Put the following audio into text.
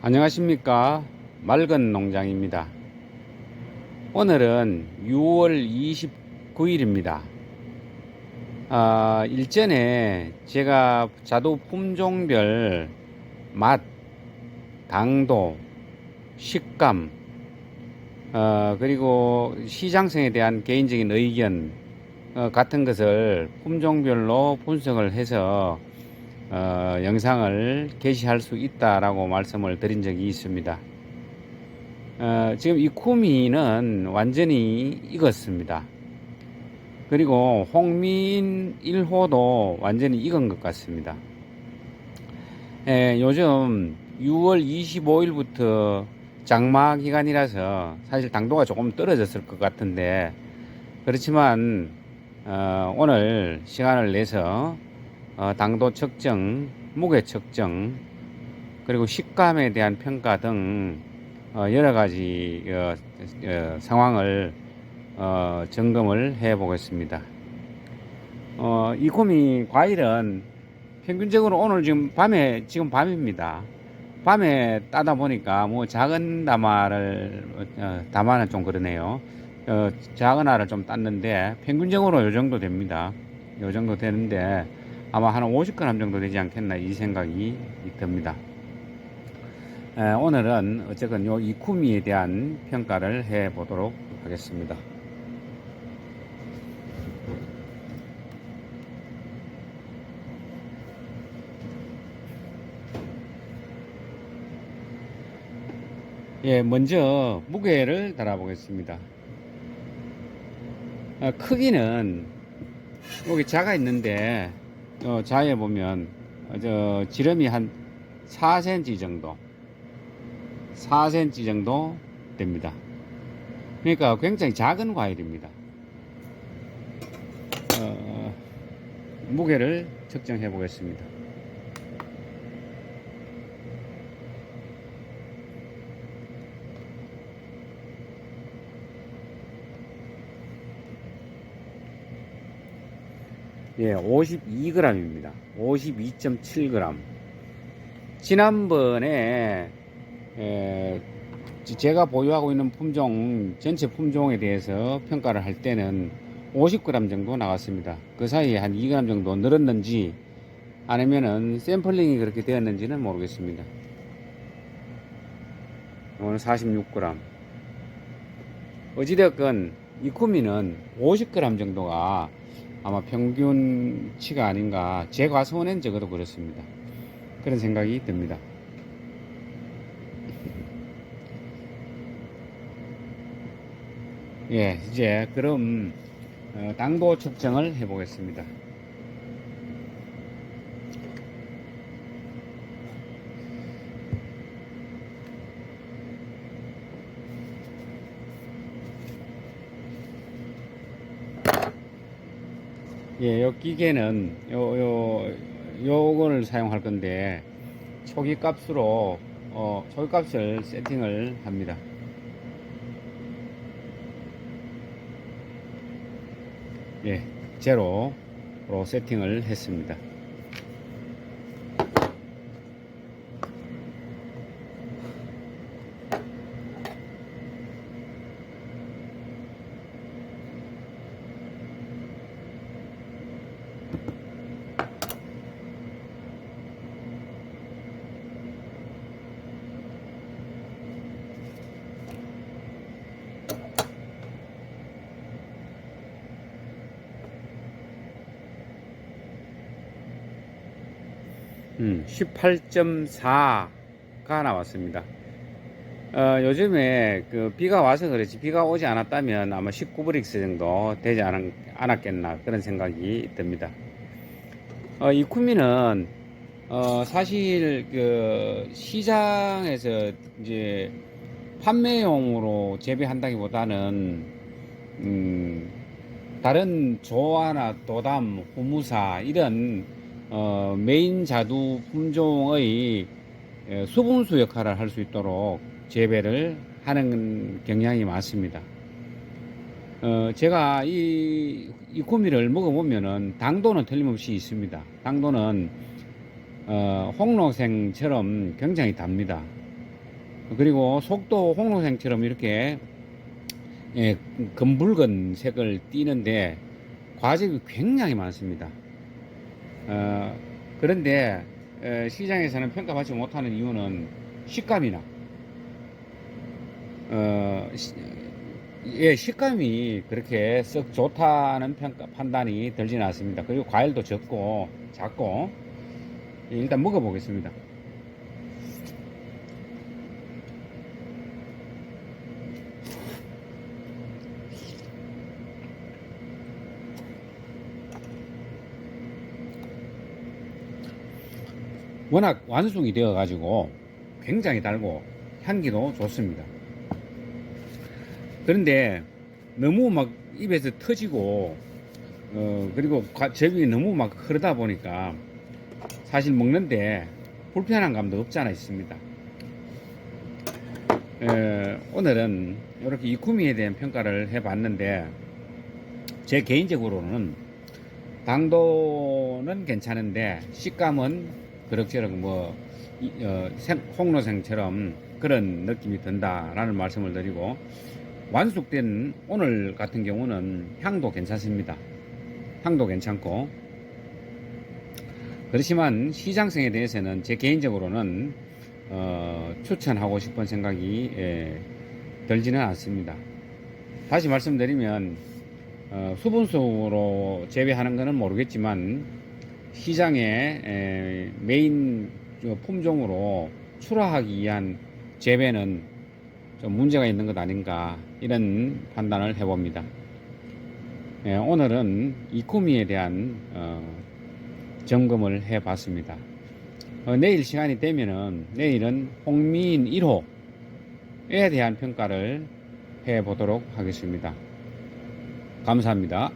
안녕하십니까. 맑은 농장입니다. 오늘은 6월 29일입니다. 일전에 제가 자두 품종별 맛, 당도, 식감, 그리고 시장성에 대한 개인적인 의견 같은 것을 품종별로 분석을 해서 영상을 게시할 수 있다라고 말씀을 드린 적이 있습니다. 지금 이 쿠미는 완전히 익었습니다. 그리고 홍민 1호도 완전히 익은 것 같습니다. 요즘 6월 25일부터 장마 기간이라서 사실 당도가 조금 떨어졌을 것 같은데, 그렇지만 오늘 시간을 내서 당도 측정, 무게 측정, 그리고 식감에 대한 평가 등 여러 가지 상황을 점검을 해 보겠습니다. 이 구미 과일은 평균적으로 오늘 지금 밤입니다. 밤에 따다 보니까 뭐 작은 다마는 좀 그러네요. 작은 알을 좀 땄는데 평균적으로 요 정도 됩니다. 요 정도 되는데 아마 한 50g 정도 되지 않겠나 이 생각이 듭니다. 오늘은 어쨌든 요 이쿠미에 대한 평가를 해 보도록 하겠습니다. 먼저 무게를 달아 보겠습니다. 크기는 여기 자가 있는데 자에 보면 지름이 한 4cm 정도 4cm 정도 됩니다. 그러니까 굉장히 작은 과일입니다. 무게를 측정해 보겠습니다. 예, 52g입니다. 52.7g. 지난번에 제가 보유하고 있는 품종, 전체 품종에 대해서 평가를 할 때는 50g 정도 나왔습니다. 그 사이에 한 2g 정도 늘었는지 아니면은 샘플링이 그렇게 되었는지는 모르겠습니다. 오늘 46g. 어찌되었건 이 쿠미는 50g 정도가 아마 평균치가 아닌가. 제 과수원엔 적어도 그렇습니다. 그런 생각이 듭니다. 예, 이제 그럼 당도 측정을 해 보겠습니다. 예, 요 기계는 요거를 사용할 건데 초기 값으로 초기 값을 세팅을 합니다. 예, 제로로 세팅을 했습니다. 음, 18.4가 나왔습니다. 요즘에 그 비가 와서 그렇지, 비가 오지 않았다면 아마 19브릭스 정도 되지 않았겠나 그런 생각이 듭니다. 이 쿠미는 사실 그 시장에서 이제 판매용으로 재배한다기보다는 다른 조화나 도담, 후무사 이런 메인 자두 품종의 수분수 역할을 할 수 있도록 재배를 하는 경향이 많습니다. 제가 이 구미를 먹어보면은 당도는 틀림없이 있습니다. 당도는 홍로생처럼 굉장히 답니다. 그리고 속도 홍로생처럼 이렇게 예, 검붉은 색을 띠는데 과즙이 굉장히 많습니다. 그런데 시장에서는 평가받지 못하는 이유는 식감이나 예, 식감이 그렇게 썩 좋다는 판단이 들지는 않습니다. 그리고 과일도 적고 작고 예, 일단 먹어보겠습니다. 워낙 완숙이 되어 가지고 굉장히 달고 향기도 좋습니다. 그런데 너무 막 입에서 터지고 그리고 즙이 너무 막 흐르다 보니까 사실 먹는데 불편한 감도 없지 않아 있습니다. 오늘은 이렇게 이쿠미에 대한 평가를 해봤는데 제 개인적으로는 당도는 괜찮은데 식감은 그럭저럭 뭐 홍로생처럼 그런 느낌이 든다라는 말씀을 드리고, 완숙된 오늘 같은 경우는 향도 괜찮습니다. 향도 괜찮고, 그렇지만 시장성에 대해서는 제 개인적으로는 추천하고 싶은 생각이 들지는 않습니다. 다시 말씀드리면 수분수로 재배하는 것은 모르겠지만 시장에 메인 품종으로 출하하기 위한 재배는 좀 문제가 있는 것 아닌가, 이런 판단을 해봅니다. 오늘은 이쿠미에 대한 점검을 해봤습니다. 내일 시간이 되면은 내일은 홍미인 1호에 대한 평가를 해보도록 하겠습니다. 감사합니다.